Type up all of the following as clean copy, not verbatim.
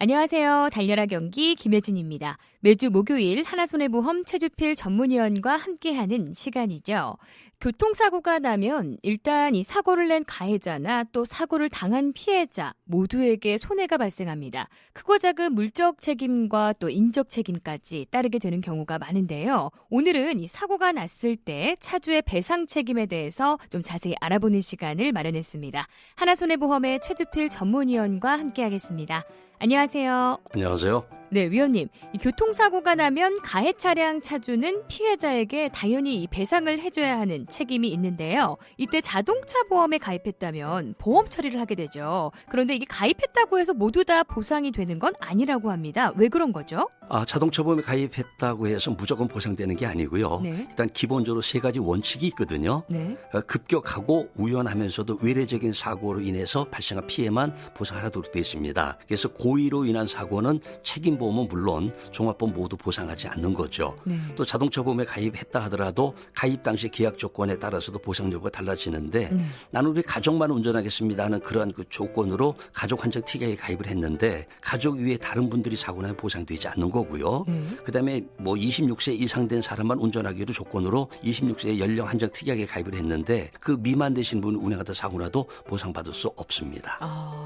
안녕하세요. 달려라 경기 김혜진입니다. 매주 목요일 하나손해보험 최주필 전문위원과 함께하는 시간이죠. 교통사고가 나면 일단 이 사고를 낸 가해자나 또 사고를 당한 피해자 모두에게 손해가 발생합니다. 크고 작은 물적 책임과 또 인적 책임까지 따르게 되는 경우가 많은데요. 오늘은 이 사고가 났을 때 차주의 배상 책임에 대해서 좀 자세히 알아보는 시간을 마련했습니다. 하나손해보험의 최주필 전문위원과 함께하겠습니다. 안녕하세요. 안녕하세요. 네, 위원님. 이 교통사고가 나면 가해 차량 차주는 피해자에게 당연히 이 배상을 해줘야 하는 책임이 있는데요. 이때 자동차 보험에 가입했다면 보험 처리를 하게 되죠. 그런데 이게 가입했다고 해서 모두 다 보상이 되는 건 아니라고 합니다. 왜 그런 거죠? 자동차 보험에 가입했다고 해서 무조건 보상되는 게 아니고요. 네. 일단 기본적으로 세 가지 원칙이 있거든요. 네. 급격하고 우연하면서도 외래적인 사고로 인해서 발생한 피해만 보상하도록 되어 있습니다. 그래서 고의로 인한 사고는 책임보험은 물론 종합보험 모두 보상하지 않는 거죠. 네. 또 자동차 보험에 가입했다 하더라도 가입 당시 계약 조건에 따라서도 보상 여부가 달라지는데 나는 우리 가족만 운전하겠습니다 하는 그러한 그 조건으로 가족 한정 특약에 가입을 했는데 가족 위에 다른 분들이 사고 나면 보상되지 않는 거고요. 그다음에 뭐 26세 이상 된 사람만 운전하기로 조건으로 26세 연령 한정 특약에 가입을 했는데 그 미만 되신 분 운행하다 사고 나도 보상받을 수 없습니다.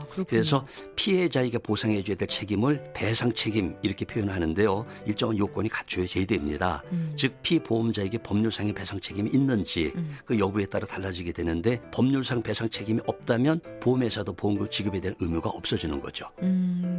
그렇군요. 그래서 피해자에게 보상해 줘야 될 책임을 배상 책임 이렇게 표현하는데요. 일정한 요건이 갖추어져야 됩니다. 즉 피보험자에게 법률상의 배상 책임이 있는지 그 여부에 따라 달라지게 되는데 법률상 배상 책임이 없다면 보험회사도 보험료 지급에 대한 의무가 없어지는 거죠.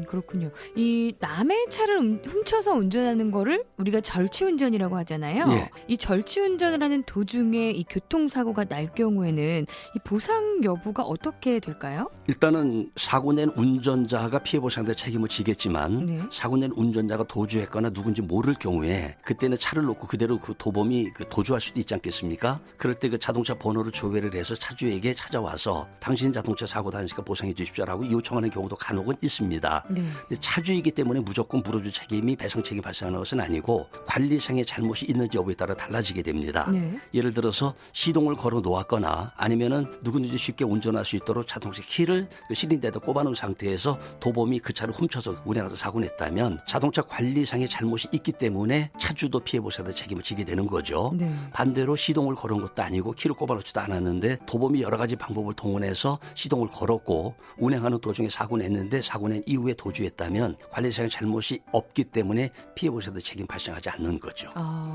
그렇군요. 이 남의 차를 훔쳐서 운전하는 거를 우리가 절취운전이라고 하잖아요. 예. 이 절취운전을 하는 도중에 이 교통사고가 날 경우에는 이 보상 여부가 어떻게 될까요? 일단은 사고 낸 운전자가 피해 보상될 책임을 지겠지만 네. 사고 낸 운전자가 도주했거나 누군지 모를 경우에 그때는 차를 놓고 그대로 그 도범이 도주할 수도 있지 않겠습니까? 그럴 때 그 자동차 번호를 조회를 해서 차주에게 찾아와서 당신 자동차 사고 당했으니까 보상해 주십시오라고 요청하는 경우도 간혹은 있습니다. 네. 근데 차주이기 때문에 무조건 물어줄 책임이 배상 책임이 발생하는 것은 아니고 관리상의 잘못이 있는지 여부에 따라 달라지게 됩니다. 네. 예를 들어서 시동을 걸어 놓았거나 아니면은 누구든지 쉽게 운전할 수 있도록 자동차 키를 실린데다 꼽아놓은 상태에서 도범이 그 차를 훔쳐서 운행해서 사고 냈다면 자동차 관리상의 잘못이 있기 때문에 차주도 피해 보상의 책임을 지게 되는 거죠. 네. 반대로 시동을 걸은 것도 아니고 키를 꼽아놓지도 않았는데 도범이 여러 가지 방법을 동원해서 시동을 걸었고 운행하는 도중에 사고 냈는데 사고 낸 이후에 도주했다면 관리상의 잘못이 없기 때문에 피해 보상의 책임 발생하지 않는 거죠.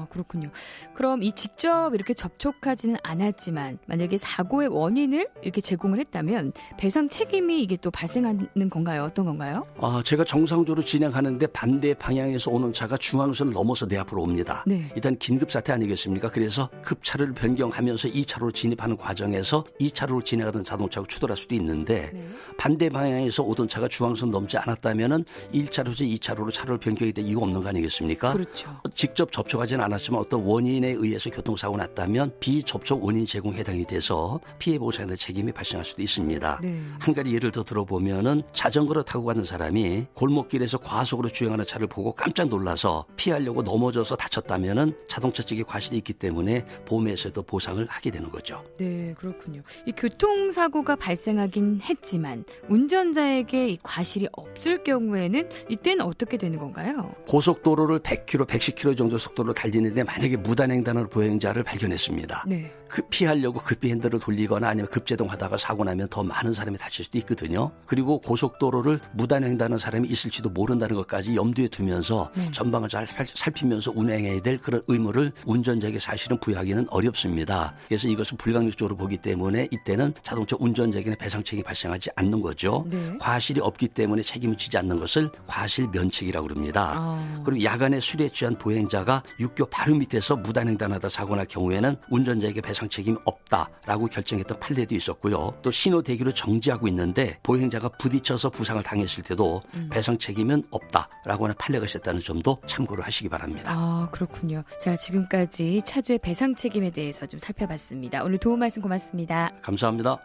그렇군요. 그럼 이 직접 이렇게 접촉하지는 않았지만 만약에 사고의 원인을 이렇게 제공을 했다면 배상 책임이 이게 또 발생하는 건가요? 어떤 건가요? 제가 정상적으로 진행하는데 반대 방향에서 오는 차가 중앙선을 넘어서 내 앞으로 옵니다. 네. 일단 긴급사태 아니겠습니까? 그래서 급차를 변경하면서 2차로로 진입하는 과정에서 2차로로 진행하던 자동차가 추돌할 수도 있는데 반대 방향에서 오던 차가 중앙선 넘지 않았다면 1차로에서 2차로로 차로를 변경이 될 이유가 없는 거 아니겠습니까? 그렇죠. 직접 접촉하지는 않았지만 어떤 원인에 의해서 교통사고 났다면 비접촉 원인 제공에 해당이 돼서 피해 보상에 대한 책임이 발생할 수도 있습니다. 네. 한 가지 예를 더 들어보면은 자전거를 타고 가는 사람이 골목길에서 과속으로 주행하는 차를 보고 깜짝 놀라서 피하려고 넘어져서 다쳤다면은 자동차 측에 과실이 있기 때문에 보험회사에도 보상을 하게 되는 거죠. 네, 그렇군요. 이 교통사고가 발생하긴 했지만 운전자에게 이 과실이 없을 경우에는 이때는 어떻게 되는 건가요? 고속도로를 100km, 110km 정도 속도로 달리는데 만약에 무단횡단으로 보행자를 발견했습니다. 네. 피하려고 급히 핸들을 돌리거나 아니면 급제동하다가 사고 나면 더 많은 사람이 다칠 수도 있거든요. 그리고 고속도로를 무단횡단하는 사람이 있을지도 모른다는 것까지 염두에 두면서 전방을 잘 살피면서 운행해야 될 그런 의무를 운전자에게 사실은 부여하기는 어렵습니다. 그래서 이것을 불강력적으로 보기 때문에 이때는 자동차 운전자에게는 배상 책임이 발생하지 않는 거죠. 네. 과실이 없기 때문에 책임을 지지 않는 것을 과실 면책이라고 합니다. 그리고 야간에 술에 취한 보행자가 육교 바로 밑에서 무단횡단하다 사고 날 경우에는 운전자에게 배상 책임이 없다라고 결정했던 판례도 있었고요. 또 신호 대기로 정지하고 있는데 보행자가 부딪혀서 부상을 당했을 때도 배상 책임은 없다라고 하는 판례가 있었다는 점도 참고를 하시기 바랍니다. 그렇군요. 자, 지금까지 차주의 배상 책임에 대해서 좀 살펴봤습니다. 오늘 도움 말씀 고맙습니다. 감사합니다.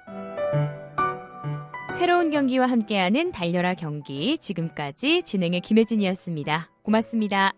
새로운 경기와 함께하는 달려라 경기. 지금까지 진행의 김혜진이었습니다. 고맙습니다.